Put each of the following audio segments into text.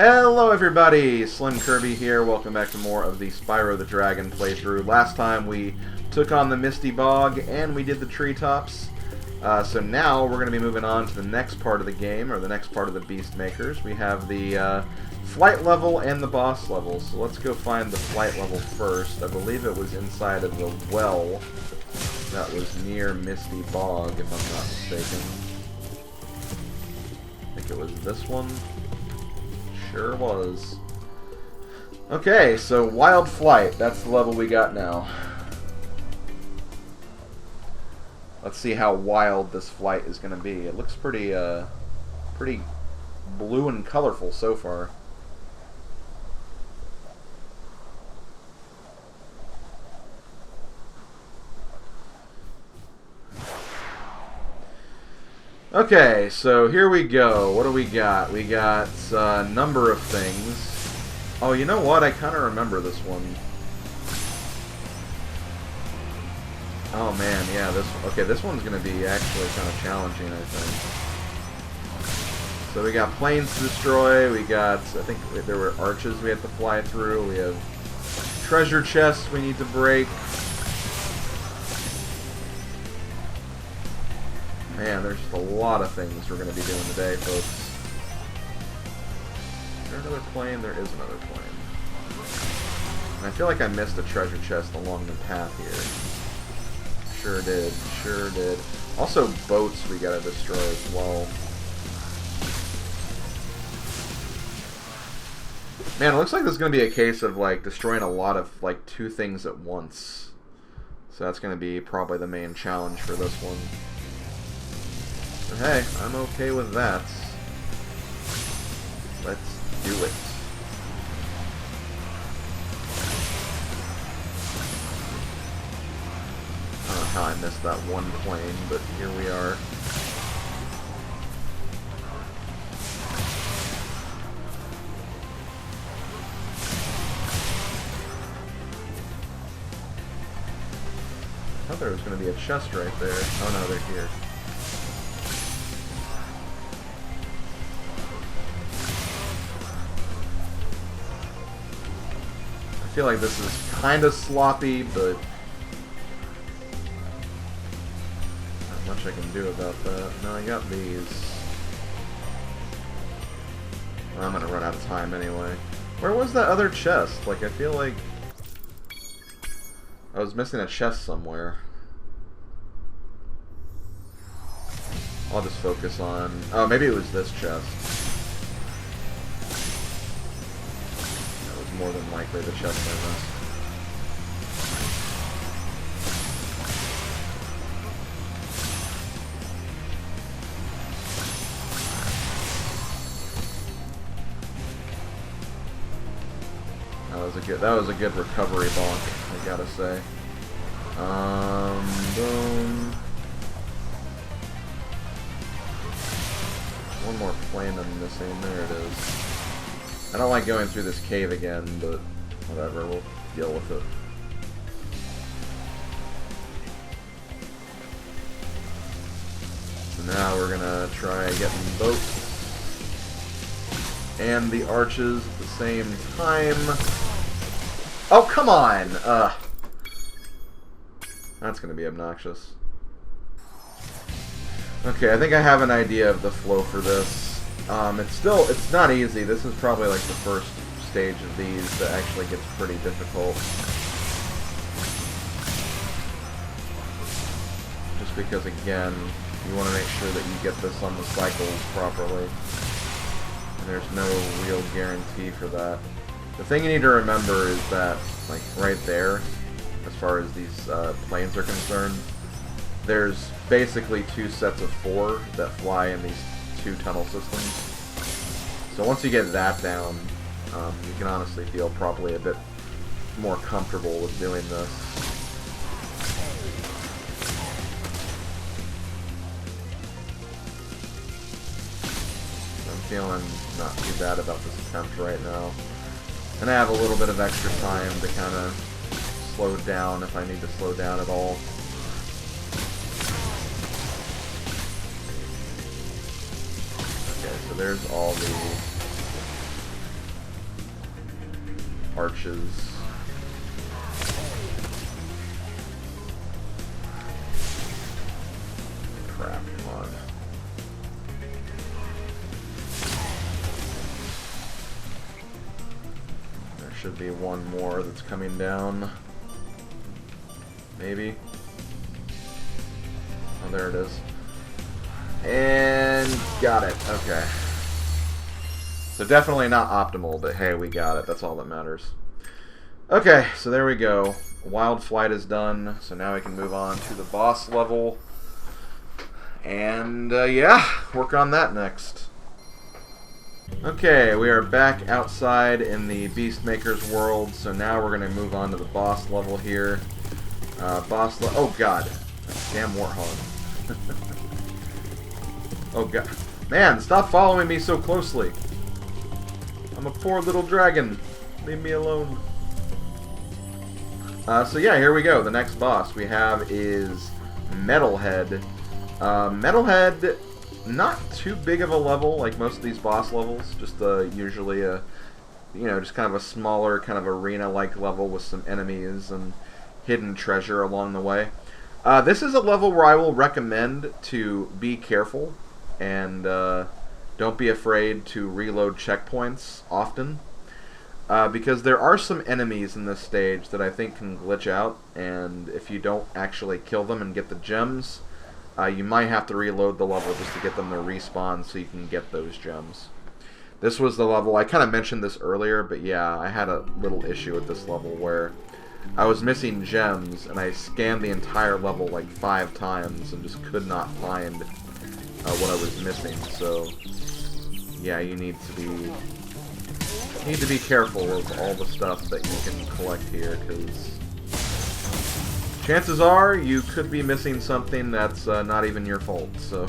Hello everybody, SlimKirby here. Welcome back to more of the Spyro the Dragon playthrough. Last time we took on the Misty Bog and we did the treetops. So now we're going to be moving on to the next part of the game, or the next part of the Beast Makers. We have the flight level and the boss level. So let's go find the flight level first. I believe it was inside of the well that was near Misty Bog, if I'm not mistaken. I think it was this one. Sure was. Okay, so Wild Flight. That's the level we got now. Let's see how wild this flight is going to be. It looks pretty, pretty blue and colorful so far. Okay, so here we go. What do we got? We got a number of things. Oh, you know what? I kind of remember this one. Oh man, yeah, this one's going to be actually kind of challenging, I think. So we got planes to destroy, we got, I think there were arches we had to fly through, we have treasure chests we need to break. Man, there's just a lot of things we're going to be doing today, folks. Is there another plane? There is another plane. And I feel like I missed a treasure chest along the path here. Sure did. Sure did. Also, boats we gotta destroy as well. Man, it looks like this is gonna be a case of, like, destroying a lot of, like, two things at once. So that's gonna be probably the main challenge for this one. But hey, I'm okay with that. Let's do it. I don't know how I missed that one plane, but here we are. I thought there was going to be a chest right there. Oh no, they're here. I feel like this is kind of sloppy, but not much I can do about that. No, I got these. Well, I'm gonna run out of time anyway. Where was that other chest? Like, I feel like I was missing a chest somewhere. I'll just focus on... Oh, maybe it was this chest. More than likely the chest I missed. That was a good recovery bonk, I gotta say. Boom. One more plane I'm missing. There it is. I don't like going through this cave again, but whatever, we'll deal with it. So now we're gonna try getting boats and the arches at the same time. Oh, come on! That's gonna be obnoxious. Okay, I think I have an idea of the flow for this. It's not easy. This is probably like the first stage of these that actually gets pretty difficult. Just because, again, you want to make sure that you get this on the cycles properly. And there's no real guarantee for that. The thing you need to remember is that, like, right there, as far as these planes are concerned, there's basically two sets of 4 that fly in these 2 tunnel systems. So once you get that down, you can honestly feel probably a bit more comfortable with doing this. So I'm feeling not too bad about this attempt right now. And I have a little bit of extra time to kind of slow down if I need to slow down at all. So there's all the arches. Crap, come on. There should be one more that's coming down. Maybe. Oh, there it is. And got it. Okay. So definitely not optimal, but hey, we got it. That's all that matters. Okay, so there we go. Wild Flight is done, so now we can move on to the boss level. And, yeah, work on that next. Okay, we are back outside in the Beastmaker's world, so now we're going to move on to the boss level here. Oh, God. Damn Warthog. Oh, God. Man, stop following me so closely. I'm a poor little dragon. Leave me alone. So yeah, here we go. The next boss we have is Metalhead. Metalhead, not too big of a level like most of these boss levels. Just usually a, just kind of a smaller, kind of arena-like level with some enemies and hidden treasure along the way. This is a level where I will recommend to be careful and don't be afraid to reload checkpoints often. Because there are some enemies in this stage that I think can glitch out, and if you don't actually kill them and get the gems, you might have to reload the level just to get them to respawn so you can get those gems. This was the level, I kind of mentioned this earlier, but yeah, I had a little issue with this level where I was missing gems, and I scanned the entire level like 5 times and just could not find what I was missing, so yeah, you need to be careful of all the stuff that you can collect here, because chances are you could be missing something that's not even your fault, so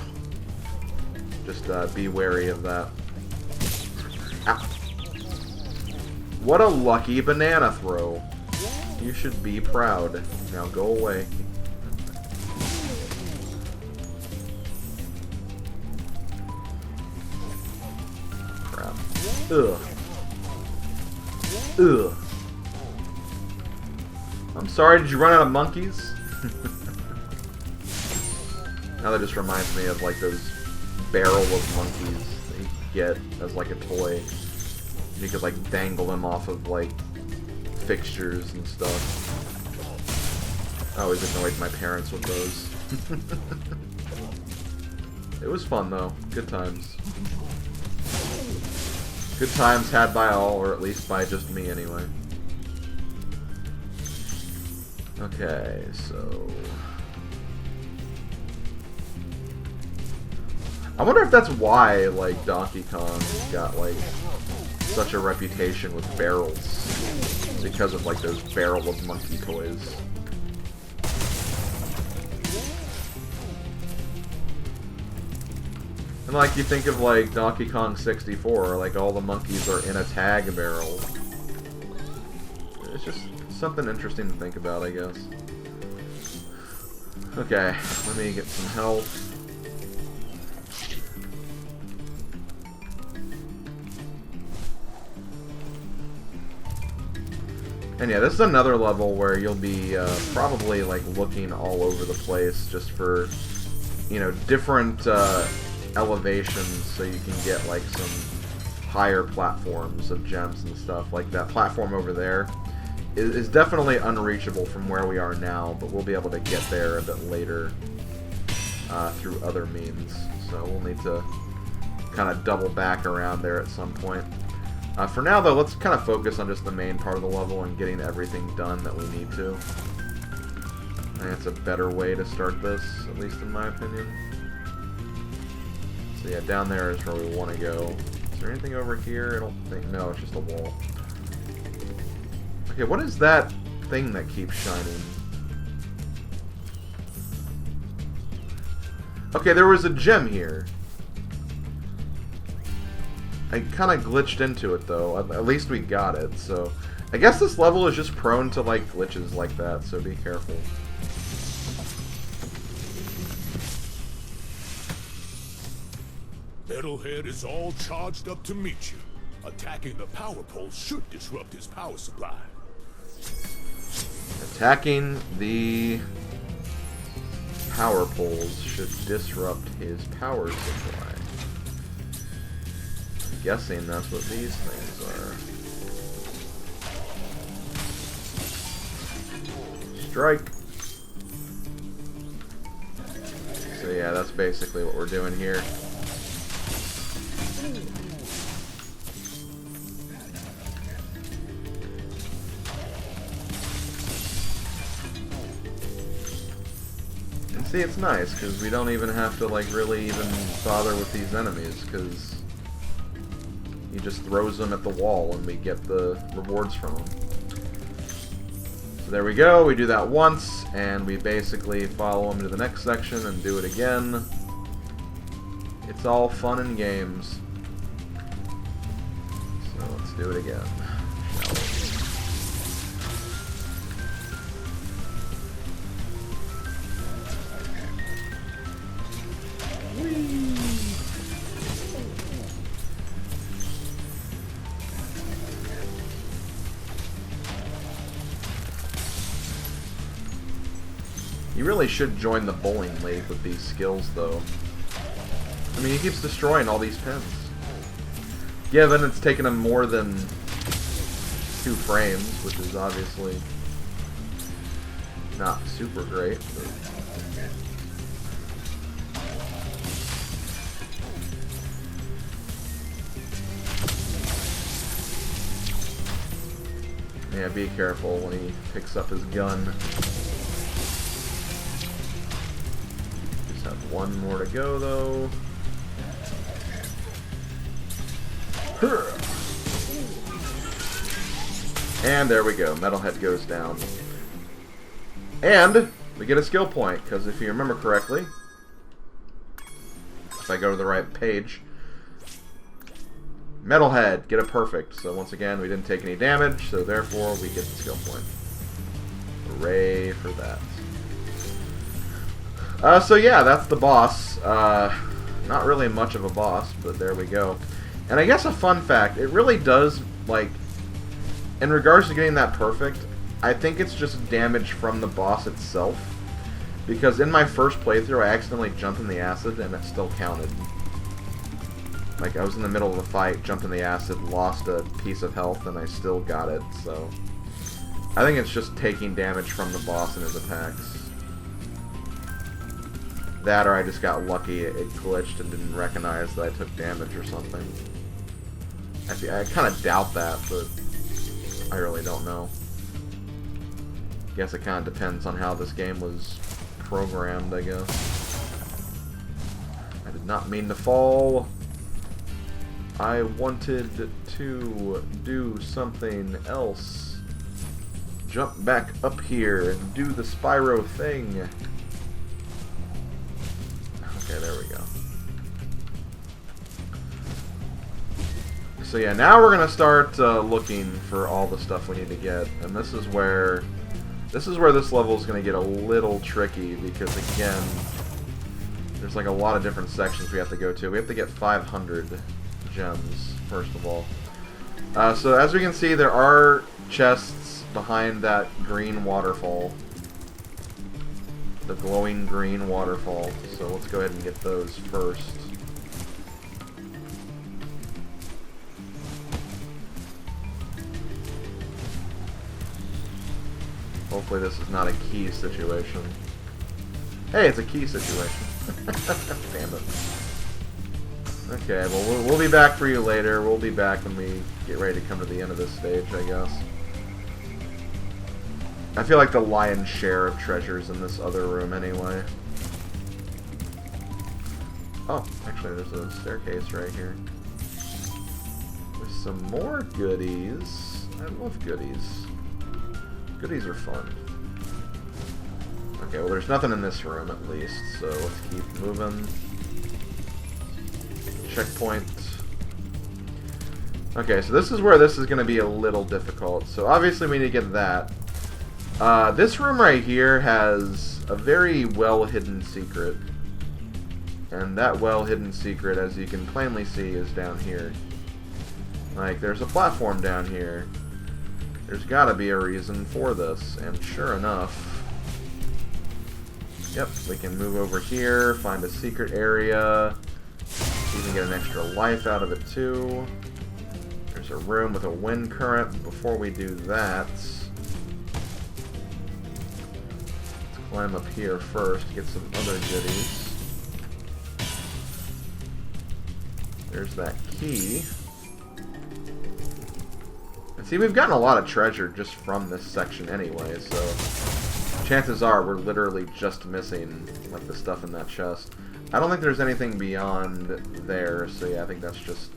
just be wary of that. Ow. What a lucky banana throw. You should be proud. Now go away. Crap. Ugh. Ugh. I'm sorry, did you run out of monkeys? Now that just reminds me of like those barrel of monkeys that you could get as like a toy. You could like dangle them off of like fixtures and stuff. I always annoyed my parents with those. It was fun though. Good times. Good times had by all, or at least by just me anyway. Okay, so I wonder if that's why, like, Donkey Kong got, like, such a reputation with barrels. Because of, like, those barrel of monkey toys. And, like, you think of, like, Donkey Kong 64, like, all the monkeys are in a tag barrel. It's just something interesting to think about, I guess. Okay, let me get some health. And yeah, this is another level where you'll be probably like looking all over the place just for, you know, different elevations so you can get like some higher platforms of gems and stuff. Like that platform over there is definitely unreachable from where we are now, but we'll be able to get there a bit later through other means. So we'll need to kind of double back around there at some point. For now, though, let's kind of focus on just the main part of the level and getting everything done that we need to. I think that's a better way to start this, at least in my opinion. So yeah, down there is where we want to go. Is there anything over here? I don't think... No, it's just a wall. Okay, what is that thing that keeps shining? Okay, there was a gem here. I kind of glitched into it, though. At least we got it, so... I guess this level is just prone to, like, glitches like that, so be careful. Metalhead is all charged up to meet you. Attacking the power pole should disrupt his power supply. Attacking the power poles should disrupt his power supply. I'm guessing that's what these things are. Strike. So yeah, that's basically what we're doing here. And see, it's nice, because we don't even have to, like, really even bother with these enemies, because he just throws them at the wall and we get the rewards from them. So there we go, we do that once, and we basically follow him to the next section and do it again. It's all fun and games. So let's do it again, shall we? You really should join the bowling league with these skills, though. I mean, he keeps destroying all these pins. Yeah, then it's taken him more than 2 frames, which is obviously not super great. But yeah, be careful when he picks up his gun. Just have one more to go, though. And there we go. Metalhead goes down. And we get a skill point, because if you remember correctly, if I go to the right page, Metalhead, get it perfect. So once again, we didn't take any damage, so therefore we get the skill point. Hooray for that. So yeah, that's the boss. Not really much of a boss, but there we go. And I guess a fun fact, it really does, like, in regards to getting that perfect, I think it's just damage from the boss itself. Because in my first playthrough, I accidentally jumped in the acid, and it still counted. Like, I was in the middle of a fight, jumped in the acid, lost a piece of health, and I still got it, so I think it's just taking damage from the boss and his attacks. That, or I just got lucky, it glitched and didn't recognize that I took damage or something. I kind of doubt that, but I really don't know. Guess it kind of depends on how this game was programmed, I guess. I did not mean to fall. I wanted to do something else. Jump back up here and do the Spyro thing. Okay, there we go. So yeah, now we're gonna start looking for all the stuff we need to get, and this is where this level is gonna get a little tricky, because again, there's like a lot of different sections we have to go to. We have to get 500 gems first of all. So as we can see, there are chests behind that green waterfall, the glowing green waterfall. So let's go ahead and get those first. Hopefully this is not a key situation. Hey, it's a key situation. Damn it. Okay, well, we'll be back for you later. We'll be back when we get ready to come to the end of this stage, I guess. I feel like the lion's share of treasures in this other room anyway. Oh, actually there's a staircase right here. There's some more goodies. I love goodies. Goodies are fun. Okay, well there's nothing in this room at least, so let's keep moving. Checkpoint. Okay, so this is where this is going to be a little difficult. So obviously we need to get that. This room right here has a very well-hidden secret. And that well-hidden secret, as you can plainly see, is down here. Like, there's a platform down here. There's gotta be a reason for this, and sure enough... Yep, we can move over here, find a secret area, even get an extra life out of it too. There's a room with a wind current. Before we do that, let's climb up here first, get some other goodies. There's that key. And see, we've gotten a lot of treasure just from this section anyway, so chances are we're literally just missing like the stuff in that chest. I don't think there's anything beyond there, so yeah, I think that's just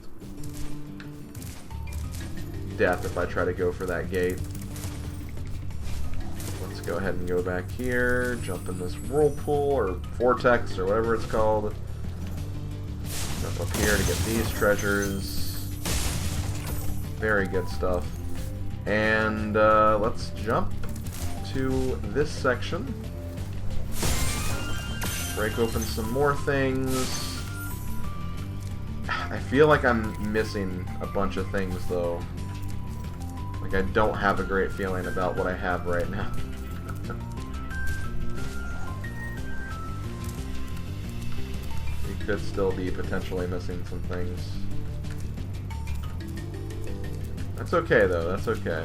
death if I try to go for that gate. Let's go ahead and go back here, jump in this whirlpool, or vortex, or whatever it's called. Jump up here to get these treasures. Very good stuff. And let's jump to this section. Break open some more things. I feel like I'm missing a bunch of things, though. Like, I don't have a great feeling about what I have right now. We could still be potentially missing some things. That's okay, though. That's okay.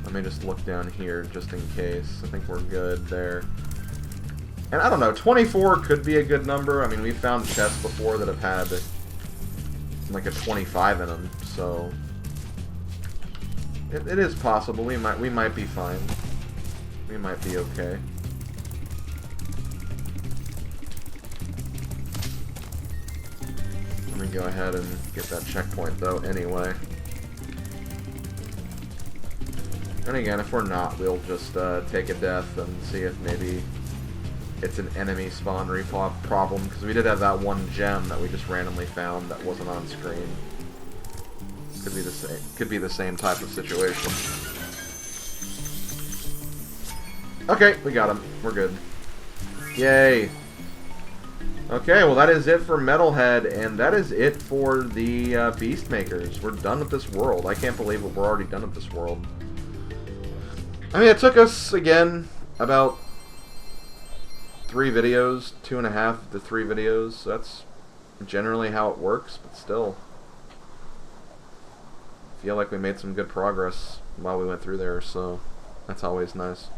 Let me just look down here just in case. I think we're good there. And I don't know, 24 could be a good number. I mean, we've found chests before that have had like a 25 in them, so it is possible. We might be fine. We might be okay. Let me go ahead and get that checkpoint though anyway. And again, if we're not, we'll just take a death and see if maybe it's an enemy spawn repop problem, because we did have that one gem that we just randomly found that wasn't on screen. Could be the same. Could be the same type of situation. Okay, we got him. We're good. Yay! Okay, well that is it for Metalhead, and that is it for the Beastmakers. We're done with this world. I can't believe it. We're already done with this world. I mean, it took us, again, about 3 videos, 2.5 to 3 videos. So that's generally how it works, but still. I feel like we made some good progress while we went through there, so that's always nice.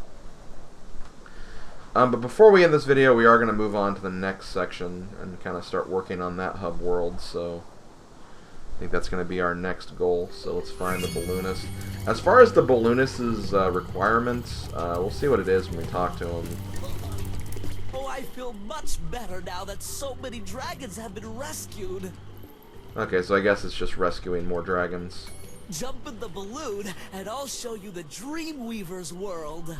But before we end this video, we are going to move on to the next section and kind of start working on that hub world, so I think that's going to be our next goal. So let's find the balloonist. As far as the balloonist's requirements, we'll see what it is when we talk to him. Oh, I feel much better now that so many dragons have been rescued. Okay, so I guess it's just rescuing more dragons. Jump in the balloon, and I'll show you the Dreamweaver's world.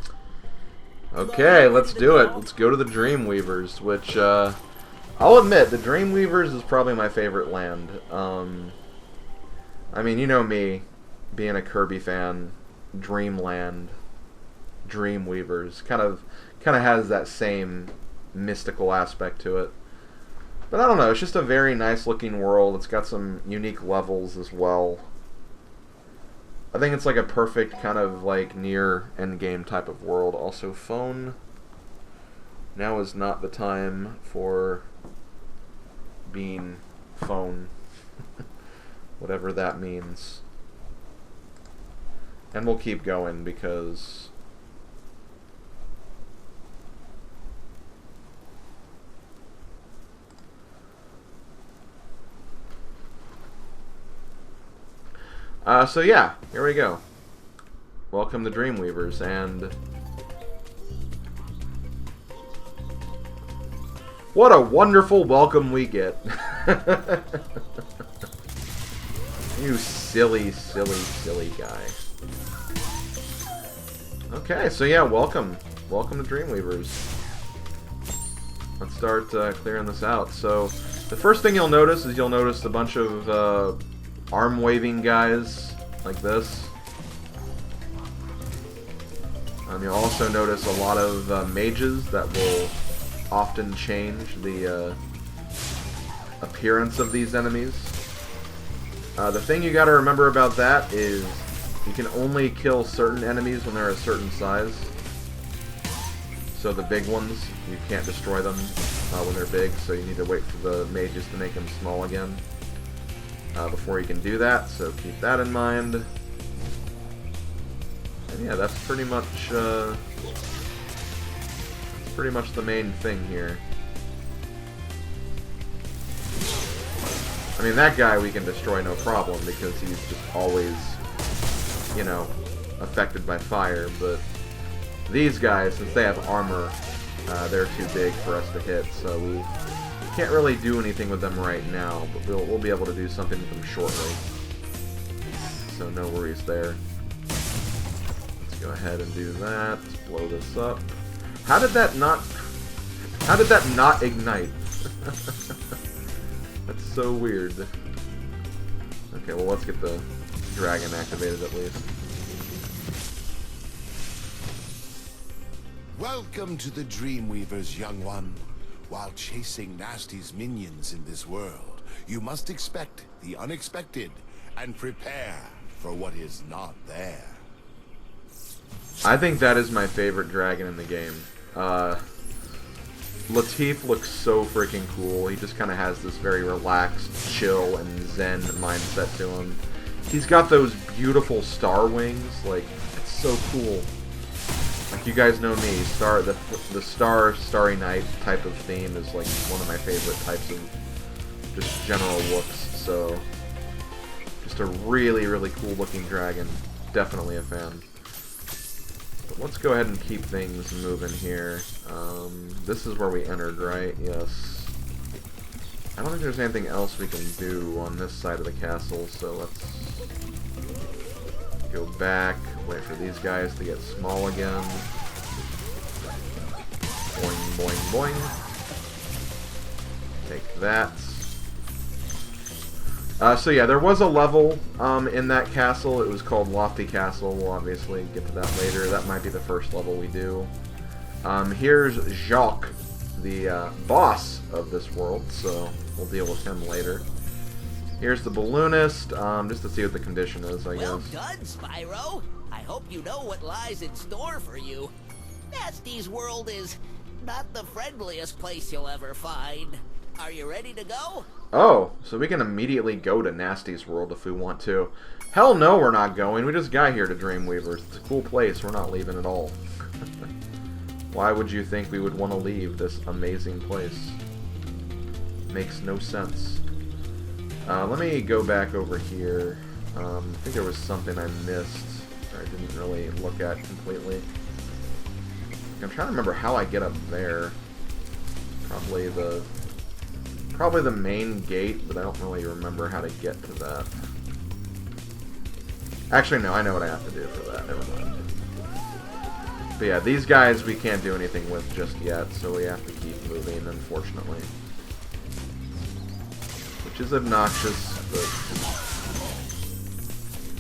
Okay, let's do it. Let's go to the Dreamweavers, which, I'll admit, the Dreamweavers is probably my favorite land. I mean, you know me, being a Kirby fan, Dreamland, Dreamweavers, kind of has that same mystical aspect to it. But I don't know, it's just a very nice looking world. It's got some unique levels as well. I think it's like a perfect kind of like near endgame type of world. Also, phone. Now is not the time for being phone. Whatever that means. And we'll keep going because so yeah, here we go. Welcome to Dreamweavers, and what a wonderful welcome we get. You silly, silly, silly guy. Okay, so yeah, welcome. Welcome to Dreamweavers. Let's start clearing this out. So, the first thing you'll notice is you'll notice a bunch of arm-waving guys like this. You'll also notice a lot of mages that will often change the appearance of these enemies. The thing you gotta remember about that is you can only kill certain enemies when they're a certain size. So the big ones, you can't destroy them when they're big, so you need to wait for the mages to make them small again before you can do that, so keep that in mind. And yeah, that's pretty much the main thing here. I mean, that guy we can destroy no problem because he's just always, you know, affected by fire, but these guys, since they have armor, they're too big for us to hit, so we can't really do anything with them right now, but we'll be able to do something with them shortly. So no worries there. Let's go ahead and do that. Let's blow this up. How did that not ignite? That's so weird. Okay, well, let's get the dragon activated at least. Welcome to the Dreamweavers, young one. While chasing Nasty's minions in this world, you must expect the unexpected and prepare for what is not there. I think that is my favorite dragon in the game. Latif looks so freaking cool. He just kind of has this very relaxed, chill, and zen mindset to him. He's got those beautiful star wings. Like, it's so cool. Like, you guys know me. The Starry Night type of theme is like one of my favorite types of just general looks. So, just a really, really cool looking dragon. Definitely a fan. But let's go ahead and keep things moving here. This is where we entered, right? Yes. I don't think there's anything else we can do on this side of the castle, so let's go back, wait for these guys to get small again. Boing, boing, boing. Take that. So yeah, there was a level in that castle. It was called Lofty Castle. We'll obviously get to that later. That might be the first level we do. Here's Jacques, the boss of this world, so we'll deal with him later. Here's the balloonist, just to see what the condition is, I guess. Well done, Spyro. I hope you know what lies in store for you. Nasty's world is not the friendliest place you'll ever find. Are you ready to go? Oh, so we can immediately go to Nasty's world if we want to. Hell no, we're not going. We just got here to Dreamweavers. It's a cool place. We're not leaving at all. Why would you think we would want to leave this amazing place? Makes no sense. Let me go back over here. I think there was something I missed, or I didn't really look at completely. I'm trying to remember how I get up there. Probably the main gate, but I don't really remember how to get to that. Actually, no, I know what I have to do for that. Never mind. But yeah, these guys we can't do anything with just yet, so we have to keep moving, unfortunately. Which is obnoxious, but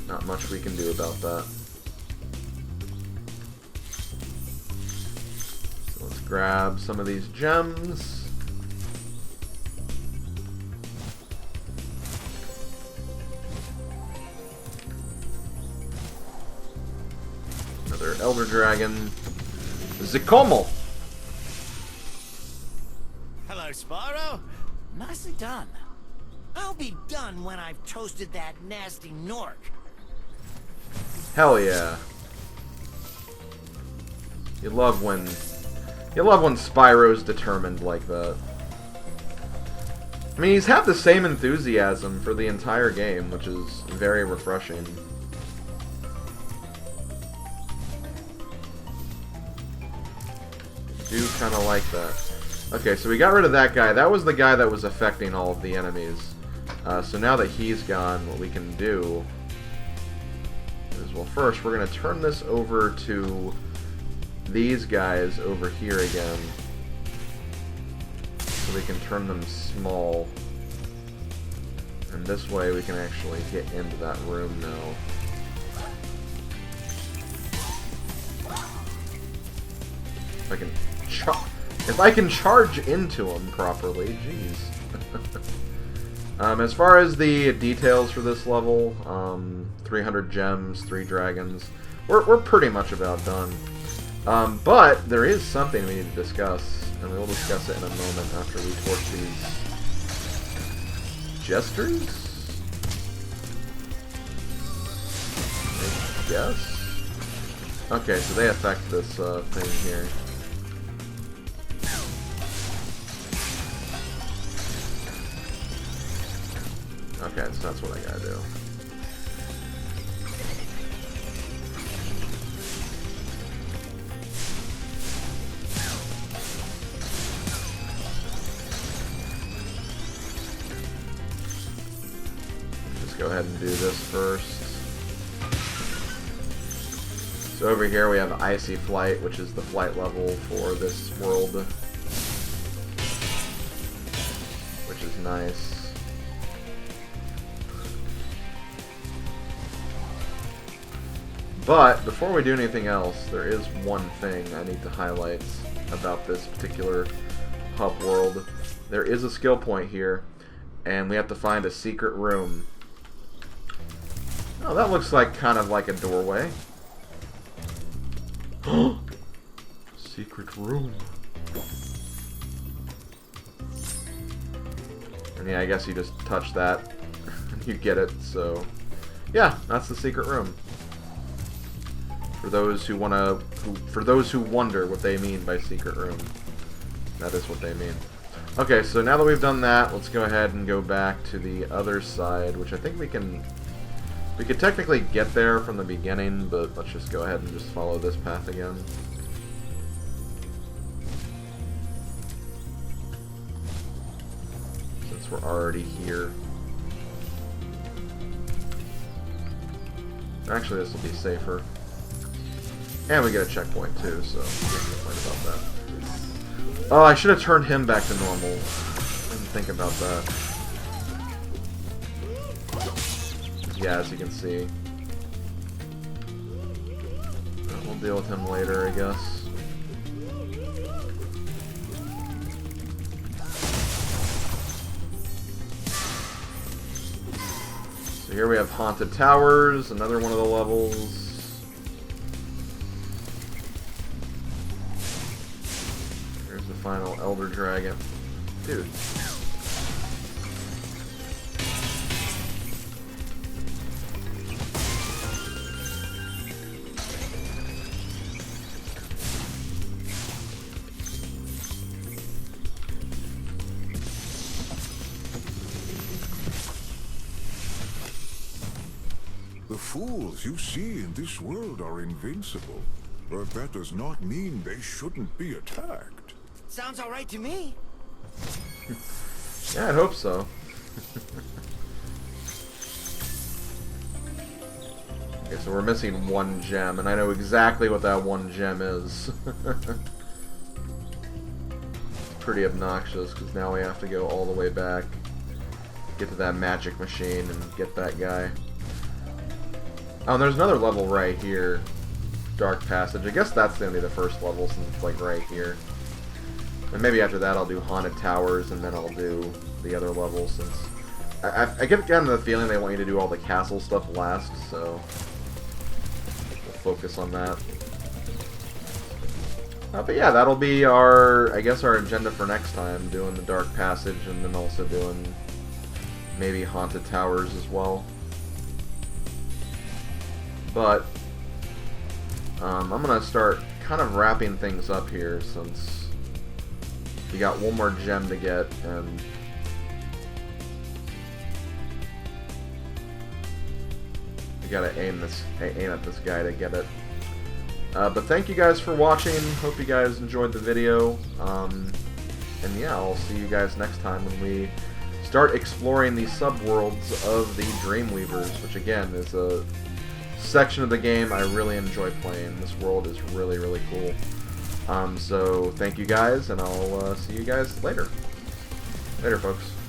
not much we can do about that. So let's grab some of these gems. Another Elder Dragon. Zikomo! Hello, Spyro. Nicely done. I'll be done when I've toasted that nasty Nork. Hell yeah. You love when Spyro's determined like that. I mean, he's had the same enthusiasm for the entire game, which is very refreshing. Do kind of like that. Okay, so we got rid of that guy. That was the guy that was affecting all of the enemies. So now that he's gone, what we can do is, well, first we're going to turn this over to these guys over here again. So we can turn them small. And this way we can actually get into that room now. If I can charge into them properly, jeez. As far as the details for this level, 300 gems, 3 dragons, we're pretty much about done. But there is something we need to discuss, and we will discuss it in a moment after we torch these jesters? I guess? Okay, so they affect this thing here. Okay, so that's what I gotta do. Just go ahead and do this first. So over here we have Icy Flight, which is the flight level for this world, which is nice. But before we do anything else, there is one thing I need to highlight about this particular hub world. There is a skill point here, and we have to find a secret room. Oh, that looks like kind of like a doorway. Secret room. And yeah, I guess you just touch that and you get it, so yeah, that's the secret room. For those who wonder what they mean by secret room, that is what they mean. Okay, so now that we've done that, let's go ahead and go back to the other side, which I think we could technically get there from the beginning, but let's just go ahead and just follow this path again. Since we're already here. Actually, this will be safer. And we get a checkpoint too, so can't complain about that. Oh, I should have turned him back to normal. I didn't think about that. Yeah, as you can see. We'll deal with him later, I guess. So here we have Haunted Towers, another one of the levels. Here's the final Elder Dragon. Dude. The fools you see in this world are invincible, but that does not mean they shouldn't be attacked. Sounds all right to me. Yeah, I hope so. Okay, so we're missing one gem, and I know exactly what that one gem is. It's pretty obnoxious, because now we have to go all the way back, get to that magic machine, and get that guy. Oh, and there's another level right here. Dark Passage. I guess that's going to be the first level since it's like right here. And maybe after that I'll do Haunted Towers and then I'll do the other levels since... I get kind of the feeling they want you to do all the castle stuff last, so... we'll focus on that. But yeah, that'll be our, I guess, our agenda for next time. Doing the Dark Passage and then also doing maybe Haunted Towers as well. But I'm going to start kind of wrapping things up here since we got one more gem to get and we got to aim at this guy to get it. But thank you guys for watching. Hope you guys enjoyed the video. And yeah, I'll see you guys next time when we start exploring the subworlds of the Dreamweavers, which again is a section of the game I really enjoy playing. This world is really, really cool. So thank you guys, and I'll see you guys later. Later, folks.